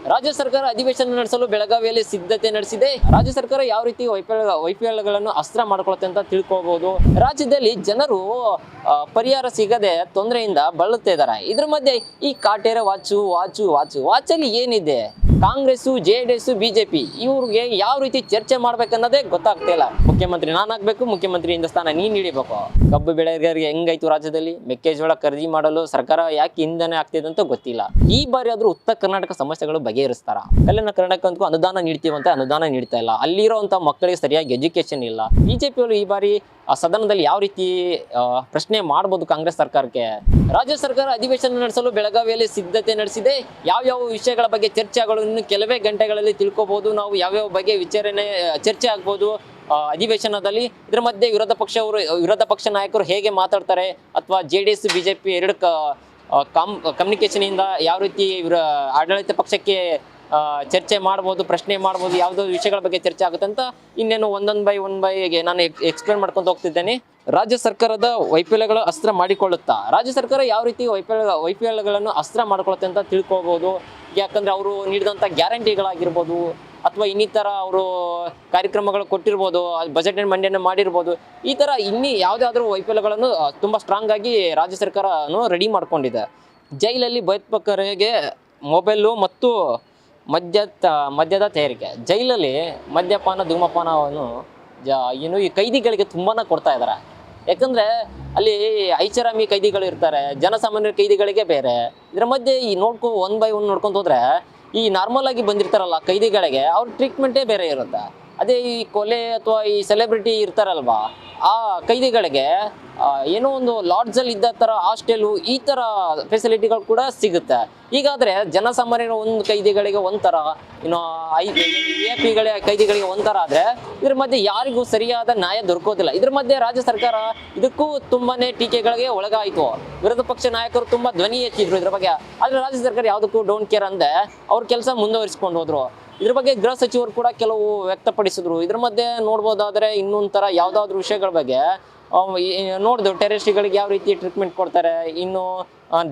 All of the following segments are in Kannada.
ರಾಜ್ಯ ಸರ್ಕಾರ ಅಧಿವೇಶನ ನಡೆಸಲು ಬೆಳಗಾವಿಯಲ್ಲಿ ಸಿದ್ಧತೆ ನಡೆಸಿದೆ. ರಾಜ್ಯ ಸರ್ಕಾರ ಯಾವ ರೀತಿ ವೈಫಲ್ಯಗಳನ್ನು ಅಸ್ತ್ರ ಮಾಡ್ಕೊಳುತ್ತೆ ಅಂತ ತಿಳ್ಕೋಬಹುದು. ರಾಜ್ಯದಲ್ಲಿ ಜನರು ಪರಿಹಾರ ಸಿಗದೆ ತೊಂದರೆಯಿಂದ ಬಳಲ್ತಾ ಇದ್ದಾರೆ. ಇದ್ರ ಮಧ್ಯೆ ಈ ಕಾಟೇರ ವಾಚಲ್ಲಿ ಏನಿದೆ? ಕಾಂಗ್ರೆಸ್, JDS, BJP ಇವ್ರಿಗೆ ಯಾವ ರೀತಿ ಚರ್ಚೆ ಮಾಡ್ಬೇಕನ್ನೋದೇ ಗೊತ್ತಾಗ್ತಾ ಇಲ್ಲ. ಮುಖ್ಯಮಂತ್ರಿ ನಾನಾಗ್ಬೇಕು, ಮುಖ್ಯಮಂತ್ರಿಯಿಂದ ಸ್ಥಾನ ನೀನ್ ಹಿಡಿಬೇಕು. ಕಬ್ಬು ಬೆಳೆಗಾರರಿಗೆ ಹೆಂಗಾಯ್ತು ರಾಜ್ಯದಲ್ಲಿ? ಮೆಕ್ಕೆಜೋಳ ಖರೀದಿ ಮಾಡಲು ಸರ್ಕಾರ ಯಾಕೆ ಹಿಂದನೆ ಆಗ್ತಿದೆ ಅಂತ ಗೊತ್ತಿಲ್ಲ. ಈ ಬಾರಿ ಆದ್ರೂ ಉತ್ತರ ಕರ್ನಾಟಕ ಸಮಸ್ಯೆಗಳು ಬಗೆಹರಿಸ್ತಾರ? ಕಲ್ಯಾಣ ಕರ್ನಾಟಕಕ್ಕೂ ಅನುದಾನ ನೀಡ್ತೀವಂತ ಅನುದಾನ ನೀಡ್ತಾ ಇಲ್ಲ. ಅಲ್ಲಿರೋಂಥ ಮಕ್ಕಳಿಗೆ ಸರಿಯಾಗಿ ಎಜುಕೇಶನ್ ಇಲ್ಲ. BJP ಅವರು ಈ ಬಾರಿ ಸದನದಲ್ಲಿ ಯಾವ ರೀತಿ ಪ್ರಶ್ನೆ ಮಾಡಬಹುದು ಕಾಂಗ್ರೆಸ್ ಸರ್ಕಾರಕ್ಕೆ? ರಾಜ್ಯ ಸರ್ಕಾರ ಅಧಿವೇಶನ ನಡೆಸಲು ಬೆಳಗಾವಿಯಲ್ಲಿ ಸಿದ್ಧತೆ ನಡೆಸಿದೆ. ಯಾವ್ಯಾವ ವಿಷಯಗಳ ಬಗ್ಗೆ ಚರ್ಚೆಗಳು ಇನ್ನು ಕೆಲವೇ ಗಂಟೆಗಳಲ್ಲಿ ತಿಳ್ಕೋಬಹುದು. ನಾವು ಯಾವ್ಯಾವ ಬಗ್ಗೆ ಚರ್ಚೆ ಆಗ್ಬೋದು ಅಧಿವೇಶನದಲ್ಲಿ. ಇದರ ಮಧ್ಯೆ ವಿರೋಧ ಪಕ್ಷ ನಾಯಕರು ಹೇಗೆ ಮಾತಾಡ್ತಾರೆ, ಅಥವಾ JDS, BJP ಎರಡು ಕಮ್ಯುನಿಕೇಶನ್ ಇಂದ ಯಾವ ರೀತಿ ಆಡಳಿತ ಪಕ್ಷಕ್ಕೆ ಚರ್ಚೆ ಮಾಡ್ಬೋದು, ಪ್ರಶ್ನೆ ಮಾಡ್ಬೋದು, ಯಾವುದೋ ವಿಷಯಗಳ ಬಗ್ಗೆ ಚರ್ಚೆ ಆಗುತ್ತೆ ಅಂತ ಇನ್ನೇನು ಒಂದೊಂದು ಬೈ ನಾನು ಎಕ್ಸ್ಪ್ಲೇನ್ ಮಾಡ್ಕೊಂಡು ಹೋಗ್ತಿದ್ದೇನೆ. ರಾಜ್ಯ ಸರ್ಕಾರದ ವೈಫಲ್ಯಗಳು ಅಸ್ತ್ರ ಮಾಡಿಕೊಳ್ಳುತ್ತಾ? ರಾಜ್ಯ ಸರ್ಕಾರ ಯಾವ ರೀತಿ ವೈಫಲ್ಯಗಳನ್ನು ಅಸ್ತ್ರ ಮಾಡ್ಕೊಳ್ಳುತ್ತೆ ಅಂತ ತಿಳ್ಕೋಬಹುದು. ಯಾಕಂದ್ರೆ ಅವರು ನೀಡಿದಂಥ ಗ್ಯಾರಂಟಿಗಳಾಗಿರ್ಬೋದು, ಅಥವಾ ಇನ್ನಿತರ ಅವರು ಕಾರ್ಯಕ್ರಮಗಳು ಕೊಟ್ಟಿರ್ಬೋದು, ಬಜೆಟ್ ಮಂಡನೆ ಮಾಡಿರ್ಬೋದು. ಈ ಥರ ಯಾವುದಾದ್ರೂ ವೈಫಲ್ಯಗಳನ್ನು ತುಂಬ ಸ್ಟ್ರಾಂಗ್ ಆಗಿ ರಾಜ್ಯ ಸರ್ಕಾರನು ರೆಡಿ ಮಾಡ್ಕೊಂಡಿದೆ. ಜೈಲಲ್ಲಿ ಭಯೋತ್ಪಾದಕರಿಗೆ ಮೊಬೈಲು ಮತ್ತು ಮದ್ಯದ ತಯಾರಿಕೆ. ಜೈಲಲ್ಲಿ ಮದ್ಯಪಾನ, ಧೂಮಪಾನವನ್ನು ಈ ಕೈದಿಗಳಿಗೆ ತುಂಬಾ ಕೊಡ್ತಾ ಇದ್ದಾರೆ. ಯಾಕಂದರೆ ಅಲ್ಲಿ ಐಷಾರಾಮಿ ಕೈದಿಗಳು ಇರ್ತಾರೆ, ಜನಸಾಮಾನ್ಯರ ಕೈದಿಗಳಿಗೆ ಬೇರೆ. ಇದರ ಮಧ್ಯೆ ಒನ್ ಬೈ ಒನ್ ನೋಡ್ಕೊಂತ ಹೋದ್ರೆ ಈ ನಾರ್ಮಲ್ ಆಗಿ ಬಂದಿರ್ತಾರಲ್ಲ ಕೈದಿಗಳಿಗೆ, ಅವ್ರ ಟ್ರೀಟ್ಮೆಂಟೇ ಬೇರೆ ಇರುತ್ತೆ. ಅದೇ ಈ ಕೊಲೆ ಅಥವಾ ಈ ಸೆಲೆಬ್ರಿಟಿ ಇರ್ತಾರಲ್ವಾ, ಆ ಕೈದಿಗಳಿಗೆ ಏನೋ ಒಂದು ಲಾಡ್ಜಲ್ಲಿ ಇದ್ದ ಥರ ಹಾಸ್ಟೆಲು, ಈ ಥರ ಫೆಸಿಲಿಟಿಗಳು ಕೂಡ ಸಿಗುತ್ತೆ. ಹೀಗಾದರೆ ಜನಸಾಮಾನ್ಯರ ಒಂದು ಕೈದಿಗಳಿಗೆ ಒಂಥರ, ಇನ್ನು VIP ಕೈದಿಗಳಿಗೆ ಒಂಥರ ಆದರೆ ಇದ್ರ ಮಧ್ಯೆ ಯಾರಿಗೂ ಸರಿಯಾದ ನ್ಯಾಯ ದೊರಕೋದಿಲ್ಲ. ಇದ್ರ ಮಧ್ಯೆ ರಾಜ್ಯ ಸರ್ಕಾರ ಇದಕ್ಕೂ ತುಂಬಾನೇ ಟೀಕೆಗಳಿಗೆ ಒಳಗಾಯಿತು. ವಿರೋಧ ಪಕ್ಷ ನಾಯಕರು ತುಂಬಾ ಧ್ವನಿ ಎತ್ತಿದ್ರು ಇದ್ರ ಬಗ್ಗೆ. ಆದರೆ ರಾಜ್ಯ ಸರ್ಕಾರ ಯಾವುದಕ್ಕೂ ಡೋಂಟ್ ಕೇರ್ ಅಂದೆ ಅವ್ರ ಕೆಲಸ ಮುಂದುವರಿಸಿಕೊಂಡು ಹೋದ್ರು. ಇದ್ರ ಬಗ್ಗೆ ಗೃಹ ಸಚಿವರು ಕೂಡ ಕೆಲವು ವ್ಯಕ್ತಪಡಿಸಿದ್ರು. ಇದ್ರ ಮಧ್ಯೆ ನೋಡ್ಬೋದಾದ್ರೆ ಇನ್ನೊಂಥರ ಯಾವುದಾದ್ರೂ ವಿಷಯಗಳ ಬಗ್ಗೆ ನೋಡಿದ್ರು. ಟೆರರಿಸ್ಟ್ಗಳಿಗೆ ಯಾವ ರೀತಿ ಟ್ರೀಟ್ಮೆಂಟ್ ಕೊಡ್ತಾರೆ, ಇನ್ನು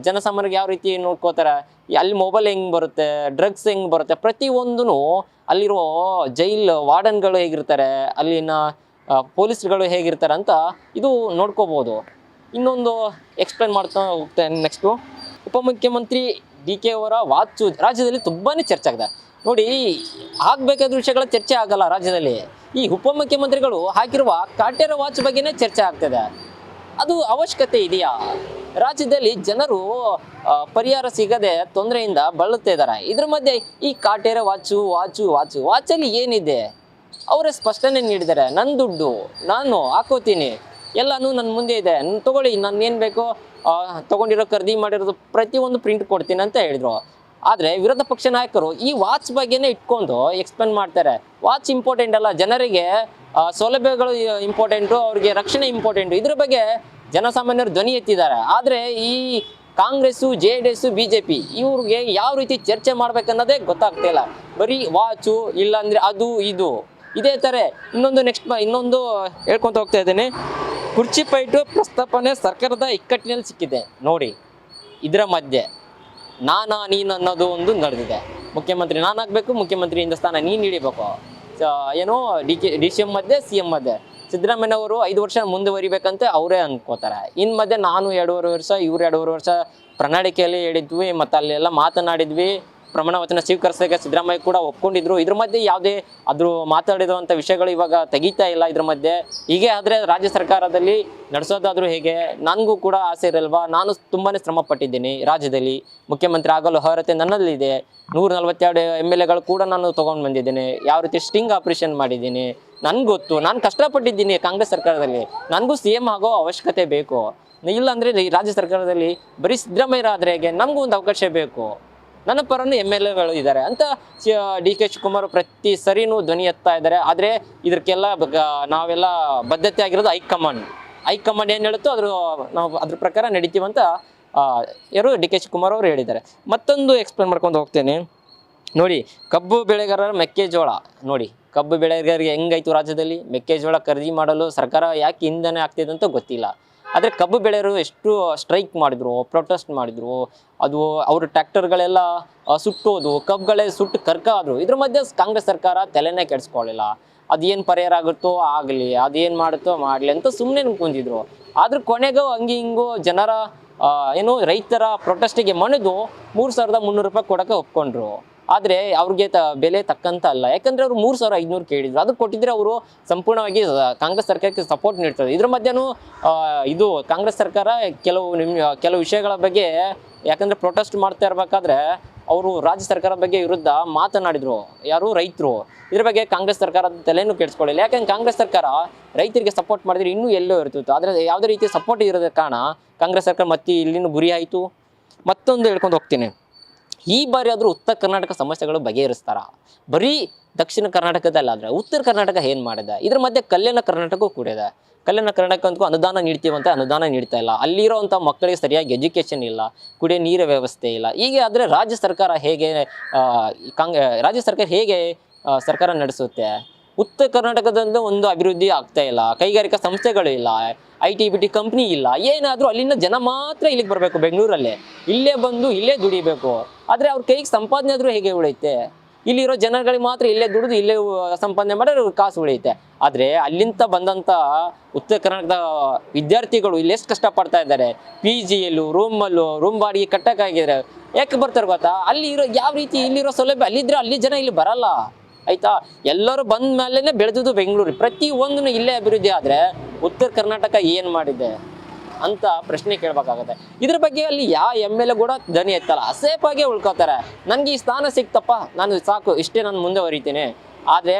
ಜನಸಾಮಾನ್ಯರಿಗೆ ಯಾವ ರೀತಿ ನೋಡ್ಕೋತಾರೆ, ಅಲ್ಲಿ ಮೊಬೈಲ್ ಹೆಂಗೆ ಬರುತ್ತೆ, ಡ್ರಗ್ಸ್ ಹೆಂಗೆ ಬರುತ್ತೆ, ಪ್ರತಿಯೊಂದೂ ಅಲ್ಲಿರೋ ಜೈಲ್ ವಾರ್ಡನ್ಗಳು ಹೇಗಿರ್ತಾರೆ, ಅಲ್ಲಿನ ಪೊಲೀಸ್ಗಳು ಹೇಗಿರ್ತಾರೆ ಅಂತ ಇದು ನೋಡ್ಕೋಬೋದು. ಇನ್ನೊಂದು ಎಕ್ಸ್ಪ್ಲೇನ್ ಮಾಡ್ತಾ ಹೋಗ್ತೇನೆ. ನೆಕ್ಸ್ಟು ಉಪಮುಖ್ಯಮಂತ್ರಿ DK ಅವರ ವಾಚು ರಾಜ್ಯದಲ್ಲಿ ತುಂಬಾ ಚರ್ಚೆ ಆಗಿದೆ. ನೋಡಿ, ಆಗಬೇಕಾದ ವಿಷಯಗಳ ಚರ್ಚೆ ಆಗಲ್ಲ ರಾಜ್ಯದಲ್ಲಿ. ಈ ಉಪಮುಖ್ಯಮಂತ್ರಿಗಳು ಹಾಕಿರುವ ಕಾಟೇರ ವಾಚ್ ಬಗ್ಗೆನೇ ಚರ್ಚೆ ಆಗ್ತದೆ. ಅದು ಅವಶ್ಯಕತೆ ಇದೆಯಾ? ರಾಜ್ಯದಲ್ಲಿ ಜನರು ಪರಿಹಾರ ಸಿಗದೆ ತೊಂದರೆಯಿಂದ ಬಳಲ್ತಾ ಇದ್ದಾರೆ. ಇದ್ರ ಮಧ್ಯೆ ಈ ಕಾಟೇರ ವಾಚಲ್ಲಿ ಏನಿದೆ? ಅವರೇ ಸ್ಪಷ್ಟನೆ ನೀಡಿದ್ದಾರೆ. ನನ್ನ ದುಡ್ಡು ನಾನು ಹಾಕೋತೀನಿ, ಎಲ್ಲನೂ ನನ್ನ ಮುಂದೆ ಇದೆ, ತಗೊಳ್ಳಿ, ನಾನು ಏನು ಬೇಕೋ ತೊಗೊಂಡಿರೋ ಖರೀದಿ ಮಾಡಿರೋದು ಪ್ರತಿಯೊಂದು ಪ್ರಿಂಟ್ ಕೊಡ್ತೀನಿ ಅಂತ ಹೇಳಿದ್ರು. ಆದರೆ ವಿರೋಧ ಪಕ್ಷ ನಾಯಕರು ಈ ವಾಚ್ ಬಗ್ಗೆನೇ ಇಟ್ಕೊಂಡು ಎಕ್ಸ್ಪ್ಲೇನ್ ಮಾಡ್ತಾರೆ. ವಾಚ್ ಇಂಪಾರ್ಟೆಂಟ್ ಅಲ್ಲ, ಜನರಿಗೆ ಸೌಲಭ್ಯಗಳು ಇಂಪಾರ್ಟೆಂಟು, ಅವ್ರಿಗೆ ರಕ್ಷಣೆ ಇಂಪಾರ್ಟೆಂಟು. ಇದ್ರ ಬಗ್ಗೆ ಜನಸಾಮಾನ್ಯರು ಧ್ವನಿ ಎತ್ತಿದ್ದಾರೆ. ಆದರೆ ಈ ಕಾಂಗ್ರೆಸ್, JDS, BJP ಇವ್ರಿಗೆ ಯಾವ ರೀತಿ ಚರ್ಚೆ ಮಾಡ್ಬೇಕನ್ನೋದೇ ಗೊತ್ತಾಗ್ತಾ ಇಲ್ಲ. ಬರೀ ವಾಚು, ಇಲ್ಲಾಂದ್ರೆ ಅದು ಇದು ಇದೇ ಥರ. ಇನ್ನೊಂದು ಹೇಳ್ಕೊತ ಹೋಗ್ತಾ ಇದ್ದೇನೆ. ಕುರ್ಚಿ ಫೈಟು ಪ್ರಸ್ತಾಪನೆ ಸರ್ಕಾರದ ಇಕ್ಕಟ್ಟಿನಲ್ಲಿ ಸಿಕ್ಕಿದೆ. ನೋಡಿ, ಇದರ ಮಧ್ಯೆ ನೀನು ಅನ್ನೋದು ಒಂದು ನಡೆದಿದೆ. ಮುಖ್ಯಮಂತ್ರಿ ನಾನಾಗಬೇಕು, ಮುಖ್ಯಮಂತ್ರಿಯಿಂದ ಸ್ಥಾನ ನೀನು ಹಿಡಿಬೇಕು. ಏನೋ DCM ಮಧ್ಯೆ CM ಮಧ್ಯೆ ಸಿದ್ದರಾಮಯ್ಯ ಅವರು 5 ವರ್ಷ ಮುಂದುವರಿಬೇಕಂತ ಅವರೇ ಅನ್ಕೋತಾರೆ. ಇನ್ನು ಮಧ್ಯೆ ನಾನು 2.5 ವರ್ಷ, ಇವ್ರು 2.5 ವರ್ಷ ಪ್ರಣಾಳಿಕೆಯಲ್ಲಿ ಹೇಳಿದ್ವಿ, ಮತ್ತು ಅಲ್ಲೆಲ್ಲ ಮಾತನಾಡಿದ್ವಿ. ಪ್ರಮಾಣ ವಚನ ಸ್ವೀಕರಿಸಿದಾಗ ಸಿದ್ದರಾಮಯ್ಯ ಕೂಡ ಒಪ್ಕೊಂಡಿದ್ರು. ಇದ್ರ ಮಧ್ಯೆ ಯಾವುದೇ ಮಾತಾಡಿರುವಂಥ ವಿಷಯಗಳು ಇವಾಗ ತೆಗಿತಾ ಇಲ್ಲ. ಇದ್ರ ಮಧ್ಯೆ ಹೀಗೆ ಆದರೆ ರಾಜ್ಯ ಸರ್ಕಾರದಲ್ಲಿ ನಡೆಸೋದಾದ್ರೂ ಹೇಗೆ? ನನಗೂ ಕೂಡ ಆಸೆ ಇರಲ್ವಾ? ನಾನು ತುಂಬಾ ಶ್ರಮ ಪಟ್ಟಿದ್ದೀನಿ. ರಾಜ್ಯದಲ್ಲಿ ಮುಖ್ಯಮಂತ್ರಿ ಆಗಲು ಅರ್ಹತೆ ನನ್ನಲ್ಲಿದೆ. 142 MLAಗಳು ಕೂಡ ನಾನು ತೊಗೊಂಡು ಬಂದಿದ್ದೀನಿ. ಯಾವ ರೀತಿ ಸ್ಟಿಂಗ್ ಆಪರೇಷನ್ ಮಾಡಿದ್ದೀನಿ ನನಗೆ ಗೊತ್ತು. ನಾನು ಕಷ್ಟಪಟ್ಟಿದ್ದೀನಿ ಕಾಂಗ್ರೆಸ್ ಸರ್ಕಾರದಲ್ಲಿ. ನನಗೂ CM ಆಗೋ ಅವಶ್ಯಕತೆ ಬೇಕು. ಇಲ್ಲಾಂದರೆ ರಾಜ್ಯ ಸರ್ಕಾರದಲ್ಲಿ ಬರೀ ಸಿದ್ದರಾಮಯ್ಯ ಆದರೆ ಹೇಗೆ? ನಮಗೂ ಒಂದು ಅವಕಾಶ ಬೇಕು. ನನ್ನ ಪರನು MLAಗಳು ಇದ್ದಾರೆ ಅಂತ DK ಶಿವಕುಮಾರ್ ಪ್ರತಿ ಸರಿನೂ ಧ್ವನಿ ಎತ್ತಾ ಇದ್ದಾರೆ. ಆದರೆ ಇದಕ್ಕೆಲ್ಲ ನಾವೆಲ್ಲ ಬದ್ಧತೆ ಆಗಿರೋದು ಹೈಕಮಾಂಡ್ ಏನು ಹೇಳುತ್ತೋ ನಾವು ಅದ್ರ ಪ್ರಕಾರ ನಡೀತೀವಂತ ಯಾರು DK ಶಿವಕುಮಾರ್ ಅವರು ಹೇಳಿದ್ದಾರೆ. ಮತ್ತೊಂದು ಎಕ್ಸ್ಪ್ಲೇನ್ ಮಾಡ್ಕೊಂಡು ಹೋಗ್ತೇನೆ. ನೋಡಿ, ಕಬ್ಬು ಬೆಳೆಗಾರರ ಮೆಕ್ಕೆಜೋಳ. ನೋಡಿ, ಕಬ್ಬು ಬೆಳೆಗಾರರಿಗೆ ಹೆಂಗಾಯ್ತು ರಾಜ್ಯದಲ್ಲಿ? ಮೆಕ್ಕೆಜೋಳ ಖರೀದಿ ಮಾಡಲು ಸರ್ಕಾರ ಯಾಕೆ ಹಿಂದನೆ ಆಗ್ತಿದೆ ಅಂತ ಗೊತ್ತಿಲ್ಲ. ಆದರೆ ಕಬ್ಬು ಬೆಳೆಯರು ಎಷ್ಟು ಸ್ಟ್ರೈಕ್ ಮಾಡಿದ್ರು, ಪ್ರೊಟೆಸ್ಟ್ ಮಾಡಿದ್ರು, ಅದು ಅವ್ರ ಟ್ರ್ಯಾಕ್ಟರ್ಗಳೆಲ್ಲ ಸುಟ್ಟೋದು, ಕಬ್ಬುಗಳೇ ಸುಟ್ಟು ಕರ್ಕಾದ್ರು. ಇದ್ರ ಮಧ್ಯೆ ಕಾಂಗ್ರೆಸ್ ಸರ್ಕಾರ ತಲೆನೇ ಕೆಡಿಸ್ಕೊಳ್ಳಿಲ್ಲ. ಅದೇನು ಪರಿಹಾರ ಆಗುತ್ತೋ ಆಗಲಿ, ಅದೇನು ಮಾಡುತ್ತೋ ಮಾಡಲಿ ಅಂತ ಸುಮ್ಮನೆ ಕುಂತಿದ್ರು. ಆದ್ರೆ ಕೊನೆಗೂ ಹಿಂಗೂ ಜನರ ಏನು ರೈತರ ಪ್ರೊಟೆಸ್ಟಿಗೆ ಮಣಿದು 3,300 ರೂಪಾಯಿ ಕೊಡೋಕೆ ಒಪ್ಕೊಂಡ್ರು. ಆದರೆ ಅವ್ರಿಗೆ ಬೆಲೆ ತಕ್ಕಂತ ಅಲ್ಲ. ಯಾಕಂದ್ರೆ ಅವರು 3,500 ಕೇಳಿದ್ರು. ಅದು ಕೊಟ್ಟಿದ್ರೆ ಅವರು ಸಂಪೂರ್ಣವಾಗಿ ಕಾಂಗ್ರೆಸ್ ಸರ್ಕಾರಕ್ಕೆ ಸಪೋರ್ಟ್ ನೀಡ್ತಾರೆ. ಇದ್ರ ಮಧ್ಯನೂ ಇದು ಕಾಂಗ್ರೆಸ್ ಸರ್ಕಾರ ಕೆಲವು ವಿಷಯಗಳ ಬಗ್ಗೆ, ಯಾಕಂದ್ರೆ ಪ್ರೊಟೆಸ್ಟ್ ಮಾಡ್ತಾ ಇರ್ಬೇಕಾದ್ರೆ ಅವರು ರಾಜ್ಯ ಸರ್ಕಾರ ಬಗ್ಗೆ ವಿರುದ್ಧ ಮಾತನಾಡಿದ್ರು. ಯಾರು? ರೈತರು. ಇದ್ರ ಬಗ್ಗೆ ಕಾಂಗ್ರೆಸ್ ಸರ್ಕಾರದ ತಲೆನೂ ಕೆಡಿಸ್ಕೊಳ್ಳಿಲ್ಲ. ಯಾಕಂದ್ರೆ ಕಾಂಗ್ರೆಸ್ ಸರ್ಕಾರ ರೈತರಿಗೆ ಸಪೋರ್ಟ್ ಮಾಡಿದ್ರೆ ಇನ್ನೂ ಎಲ್ಲೋ ಇರ್ತಿತ್ತು. ಆದರೆ ಯಾವುದೇ ರೀತಿ ಸಪೋರ್ಟ್ ಇರೋದ ಕಾರಣ ಕಾಂಗ್ರೆಸ್ ಸರ್ಕಾರ ಮತ್ತೆ ಇಲ್ಲಿನೂ ಗುರಿ ಆಯಿತು. ಮತ್ತೊಂದು ಹೇಳ್ಕೊಂಡು ಹೋಗ್ತೀನಿ, ಈ ಬಾರಿ ಆದರೂ ಉತ್ತರ ಕರ್ನಾಟಕ ಸಮಸ್ಯೆಗಳು ಬಗೆಹರಿಸ್ತಾರ? ಬರೀ ದಕ್ಷಿಣ ಕರ್ನಾಟಕದಲ್ಲಾದರೆ ಉತ್ತರ ಕರ್ನಾಟಕ ಏನು ಮಾಡಿದೆ? ಇದ್ರ ಮಧ್ಯೆ ಕಲ್ಯಾಣ ಕರ್ನಾಟಕವೂ ಕೂಡ ಇದೆ. ಕಲ್ಯಾಣ ಕರ್ನಾಟಕಕ್ಕೂ ಅನುದಾನ ನೀಡ್ತೀವಂತೆ, ಅನುದಾನ ನೀಡ್ತಾ ಇಲ್ಲ. ಅಲ್ಲಿರೋವಂಥ ಮಕ್ಕಳಿಗೆ ಸರಿಯಾಗಿ ಎಜುಕೇಷನ್ ಇಲ್ಲ, ಕುಡಿಯೋ ನೀರ ವ್ಯವಸ್ಥೆ ಇಲ್ಲ. ಹೀಗೆ ಆದರೆ ರಾಜ್ಯ ಸರ್ಕಾರ ಹೇಗೆ ಸರ್ಕಾರ ನಡೆಸುತ್ತೆ? ಉತ್ತರ ಕರ್ನಾಟಕದಿಂದ ಒಂದು ಅಭಿವೃದ್ಧಿ ಆಗ್ತಾ ಇಲ್ಲ, ಕೈಗಾರಿಕಾ ಸಂಸ್ಥೆಗಳು ಇಲ್ಲ, IT-BT ಕಂಪ್ನಿ ಇಲ್ಲ. ಏನಾದರೂ ಅಲ್ಲಿಂದ ಜನ ಮಾತ್ರ ಇಲ್ಲಿಗೆ ಬರಬೇಕು, ಬೆಂಗಳೂರಲ್ಲೇ ಇಲ್ಲೇ ಬಂದು ಇಲ್ಲೇ ದುಡಿಬೇಕು. ಆದರೆ ಅವ್ರ ಕೈಗೆ ಸಂಪಾದನೆ ಆದರೂ ಹೇಗೆ ಉಳಿಯುತ್ತೆ? ಇಲ್ಲಿರೋ ಜನಗಳಿಗೆ ಮಾತ್ರ ಇಲ್ಲೇ ದುಡಿದು ಇಲ್ಲೇ ಸಂಪಾದನೆ ಮಾಡಿದ್ರೆ ಕಾಸು ಉಳಿಯುತ್ತೆ. ಆದರೆ ಅಲ್ಲಿಂದ ಬಂದಂಥ ಉತ್ತರ ಕರ್ನಾಟಕದ ವಿದ್ಯಾರ್ಥಿಗಳು ಇಲ್ಲಿ ಎಷ್ಟು ಕಷ್ಟಪಡ್ತಾ ಇದ್ದಾರೆ. PGಯಲ್ಲೂ ರೂಮ್ ಬಾಡಿಗೆ ಕಟ್ಟಕ್ಕಾಗಿದ್ದಾರೆ. ಯಾಕೆ ಬರ್ತಾರೆ ಗೊತ್ತಾ? ಯಾವ ರೀತಿ ಇಲ್ಲಿರೋ ಸೌಲಭ್ಯ ಅಲ್ಲಿದ್ರೆ ಅಲ್ಲಿ ಜನ ಇಲ್ಲಿ ಬರಲ್ಲ, ಆಯ್ತಾ? ಎಲ್ಲರೂ ಬಂದ ಮೇಲೇ ಬೆಳೆದು ಬೆಂಗಳೂರು ಪ್ರತಿಯೊಂದನ್ನು ಇಲ್ಲೇ ಅಭಿವೃದ್ಧಿ ಆದರೆ ಉತ್ತರ ಕರ್ನಾಟಕ ಏನು ಮಾಡಿದೆ ಅಂತ ಪ್ರಶ್ನೆ ಕೇಳಬೇಕಾಗತ್ತೆ. ಇದ್ರ ಬಗ್ಗೆ ಅಲ್ಲಿ ಯಾವ MLA ಕೂಡ ಧ್ವನಿ ಎತ್ತಲ್ಲ, ಸೇಫಾಗೆ ಉಳ್ಕೋತಾರೆ. ನನಗೆ ಈ ಸ್ಥಾನ ಸಿಕ್ತಪ್ಪ, ನಾನು ಸಾಕು, ಇಷ್ಟೇ ನಾನು ಮುಂದೆ ಹೊರಿತೀನಿ. ಆದರೆ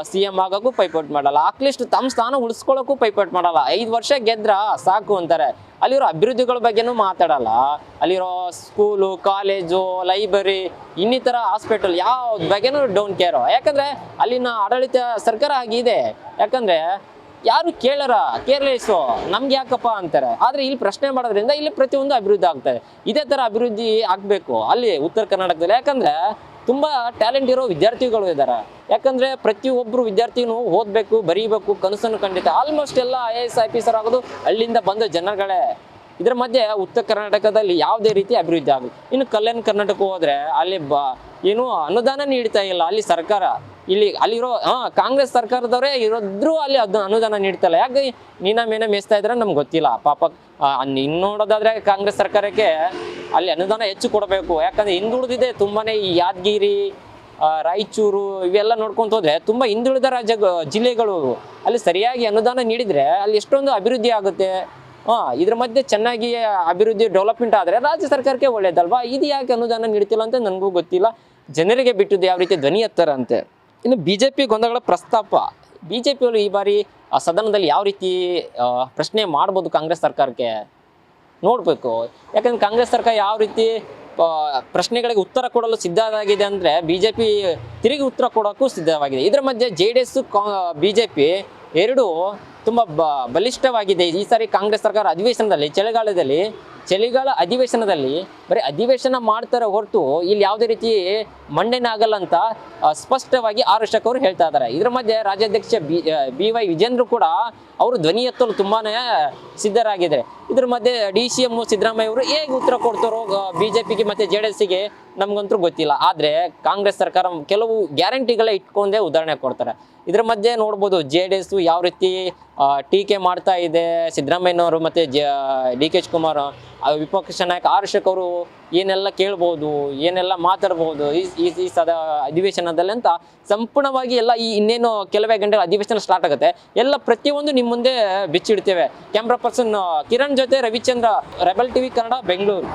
CM ಆಗೋಕ್ಕೂ ಪೈಪೋಟ್ ಮಾಡಲ್ಲ, ಅಟ್ಲೀಸ್ಟ್ ತಮ್ಮ ಸ್ಥಾನ ಉಳಿಸ್ಕೊಳ್ಳೋಕ್ಕೂ ಪೈಪೋಟ್ ಮಾಡಲ್ಲ. 5 ವರ್ಷ ಗೆದ್ರ ಸಾಕು ಅಂತಾರೆ. ಅಲ್ಲಿರೋ ಅಭಿವೃದ್ಧಿಗಳ ಬಗ್ಗೆನೂ ಮಾತಾಡಲ್ಲ. ಅಲ್ಲಿರೋ ಸ್ಕೂಲು, ಕಾಲೇಜು, ಲೈಬ್ರರಿ, ಇನ್ನಿತರ ಹಾಸ್ಪಿಟಲ್ ಯಾವ ಬಗ್ಗೆನೂ ಡೋಂಟ್ ಕೇರು. ಯಾಕಂದರೆ ಅಲ್ಲಿನ ಆಡಳಿತ ಸರ್ಕಾರ ಆಗಿದೆ. ಯಾಕಂದರೆ ಯಾರು ಕೇರ್ಲೆಸ್ಸು, ನಮ್ಗೆ ಯಾಕಪ್ಪ ಅಂತಾರೆ. ಆದರೆ ಇಲ್ಲಿ ಪ್ರಶ್ನೆ ಮಾಡೋದ್ರಿಂದ ಇಲ್ಲಿ ಪ್ರತಿಯೊಂದು ಅಭಿವೃದ್ಧಿ ಆಗ್ತದೆ. ಇದೇ ಥರ ಅಭಿವೃದ್ಧಿ ಆಗಬೇಕು ಅಲ್ಲಿ ಉತ್ತರ ಕರ್ನಾಟಕದಲ್ಲಿ. ಯಾಕಂದರೆ ತುಂಬ ಟ್ಯಾಲೆಂಟ್ ಇರೋ ವಿದ್ಯಾರ್ಥಿಗಳು ಇದ್ದಾರೆ. ಯಾಕಂದರೆ ಪ್ರತಿಯೊಬ್ಬರು ವಿದ್ಯಾರ್ಥಿನೂ ಓದಬೇಕು, ಬರೀಬೇಕು, ಕನಸನ್ನು ಖಂಡಿತ. ಆಲ್ಮೋಸ್ಟ್ ಎಲ್ಲ IAS ಆಫೀಸರ್ ಆಗೋದು ಅಲ್ಲಿಂದ ಬಂದ ಜನಗಳೇ. ಇದರ ಮಧ್ಯೆ ಉತ್ತರ ಕರ್ನಾಟಕದಲ್ಲಿ ಯಾವುದೇ ರೀತಿ ಅಭಿವೃದ್ಧಿ ಆಗಲಿ. ಇನ್ನು ಕಲ್ಯಾಣ ಕರ್ನಾಟಕ ಹೋದರೆ ಅಲ್ಲಿ ಏನು ಅನುದಾನ ನೀಡ್ತಾ ಇಲ್ಲ ಅಲ್ಲಿ ಸರ್ಕಾರ. ಅಲ್ಲಿರೋ ಕಾಂಗ್ರೆಸ್ ಸರ್ಕಾರದವರೇ ಇರೋದ್ರೂ ಅಲ್ಲಿ ಅನುದಾನ ನೀಡ್ತಾಯಿಲ್ಲ. ಯಾಕೆ ನೀನ ಮೇಯಿಸ್ತಾ ಇದ್ರೆ ನಮ್ಗೆ ಗೊತ್ತಿಲ್ಲ ಪಾಪ. ಇನ್ನು ನೋಡೋದಾದ್ರೆ ಕಾಂಗ್ರೆಸ್ ಸರ್ಕಾರಕ್ಕೆ ಅಲ್ಲಿ ಅನುದಾನ ಹೆಚ್ಚು ಕೊಡಬೇಕು. ಯಾಕಂದರೆ ಹಿಂದುಳಿದಿದೆ ತುಂಬಾ. ಈ ಯಾದಗಿರಿ, ರಾಯಚೂರು ಇವೆಲ್ಲ ನೋಡ್ಕೊಂತ ಹೋದ್ರೆ ತುಂಬ ಹಿಂದುಳಿದ ಜಿಲ್ಲೆಗಳು. ಅಲ್ಲಿ ಸರಿಯಾಗಿ ಅನುದಾನ ನೀಡಿದರೆ ಅಲ್ಲಿ ಎಷ್ಟೊಂದು ಅಭಿವೃದ್ಧಿ ಆಗುತ್ತೆ. ಇದ್ರ ಮಧ್ಯೆ ಚೆನ್ನಾಗಿ ಅಭಿವೃದ್ಧಿ ಡೆವಲಪ್ಮೆಂಟ್ ಆದರೆ ರಾಜ್ಯ ಸರ್ಕಾರಕ್ಕೆ ಒಳ್ಳೇದಲ್ವಾ? ಇದು ಯಾಕೆ ಅನುದಾನ ನೀಡ್ತಿಲ್ಲ ಅಂತ ನನಗೂ ಗೊತ್ತಿಲ್ಲ. ಜನರಿಗೆ ಬಿಟ್ಟಿದ್ದು ಯಾವ ರೀತಿ ಧ್ವನಿ ಎತ್ತಾರಂತೆ. ಇನ್ನು BJP ಗೊಂದಲಗಳ ಪ್ರಸ್ತಾಪ. BJPಯವರು ಈ ಬಾರಿ ಸದನದಲ್ಲಿ ಯಾವ ರೀತಿ ಪ್ರಶ್ನೆ ಮಾಡ್ಬೋದು ಕಾಂಗ್ರೆಸ್ ಸರ್ಕಾರಕ್ಕೆ ನೋಡಬೇಕು. ಯಾಕಂದ್ರೆ ಕಾಂಗ್ರೆಸ್ ಸರ್ಕಾರ ಯಾವ ರೀತಿ ಪ್ರಶ್ನೆಗಳಿಗೆ ಉತ್ತರ ಕೊಡಲು ಸಿದ್ಧವಾಗಿದೆ ಅಂದರೆ BJP ತಿರುಗಿ ಉತ್ತರ ಕೊಡೋಕ್ಕೂ ಸಿದ್ಧವಾಗಿದೆ. ಇದರ ಮಧ್ಯೆ JDS BJP ಎರಡೂ ತುಂಬ ಬಲಿಷ್ಠವಾಗಿದೆ. ಈ ಸಾರಿ ಕಾಂಗ್ರೆಸ್ ಸರ್ಕಾರ ಅಧಿವೇಶನದಲ್ಲಿ ಚಳಿಗಾಲ ಅಧಿವೇಶನದಲ್ಲಿ ಬರೀ ಅಧಿವೇಶನ ಮಾಡ್ತಾರೆ ಹೊರತು ಇಲ್ಲಿ ಯಾವುದೇ ರೀತಿ ಮಂಡನೆ ಆಗಲ್ಲ ಅಂತ ಸ್ಪಷ್ಟವಾಗಿ ಆರ್.ಅಶೋಕ್ ಅವರು ಹೇಳ್ತಾ ಇದ್ದಾರೆ. ಇದರ ಮಧ್ಯೆ ರಾಜ್ಯಾಧ್ಯಕ್ಷ BY ವಿಜೇಂದ್ರ ಕೂಡ ಅವರು ಧ್ವನಿ ಎತ್ತಲು ತುಂಬಾ ಸಿದ್ಧರಾಗಿದ್ದಾರೆ. ಇದ್ರ ಮಧ್ಯೆ DCM ಸಿದ್ದರಾಮಯ್ಯ ಅವರು ಹೇಗೆ ಉತ್ತರ ಕೊಡ್ತಾರೋ BJPಗೆ ಮತ್ತು JDSಗೆ ನಮಗಂತೂ ಗೊತ್ತಿಲ್ಲ. ಆದರೆ ಕಾಂಗ್ರೆಸ್ ಸರ್ಕಾರ ಕೆಲವು ಗ್ಯಾರಂಟಿಗಳ ಇಟ್ಕೊಂಡೇ ಉದಾಹರಣೆ ಕೊಡ್ತಾರೆ. ಇದರ ಮಧ್ಯೆ ನೋಡ್ಬೋದು JDS ಯಾವ ರೀತಿ ಟೀಕೆ ಮಾಡ್ತಾ ಇದೆ ಸಿದ್ದರಾಮಯ್ಯನವರು ಮತ್ತು DK ಶಿವಕುಮಾರ್, ವಿಪಕ್ಷ ನಾಯಕ ಆರ್.ಅಶೋಕ್ ಅವರು ಏನೆಲ್ಲ ಕೇಳ್ಬೋದು, ಏನೆಲ್ಲ ಮಾತಾಡ್ಬೋದು ಈ ಅಧಿವೇಶನದಲ್ಲಿ ಅಂತ ಸಂಪೂರ್ಣವಾಗಿ ಎಲ್ಲ ಇನ್ನೇನು ಕೆಲವೇ ಗಂಟೆ ಅಧಿವೇಶನ ಸ್ಟಾರ್ಟ್ ಆಗುತ್ತೆ. ಎಲ್ಲ ಪ್ರತಿಯೊಂದು ನಿಮ್ಮ ಮುಂದೆ ಬಿಚ್ಚಿಡ್ತೇವೆ. ಕ್ಯಾಮ್ರಾ ಪರ್ಸನ್ ಕಿರಣ್ ಜೊತೆ ರವಿಚಂದ್ರ, ರೆಬಲ್ TV ಕನ್ನಡ, ಬೆಂಗಳೂರು.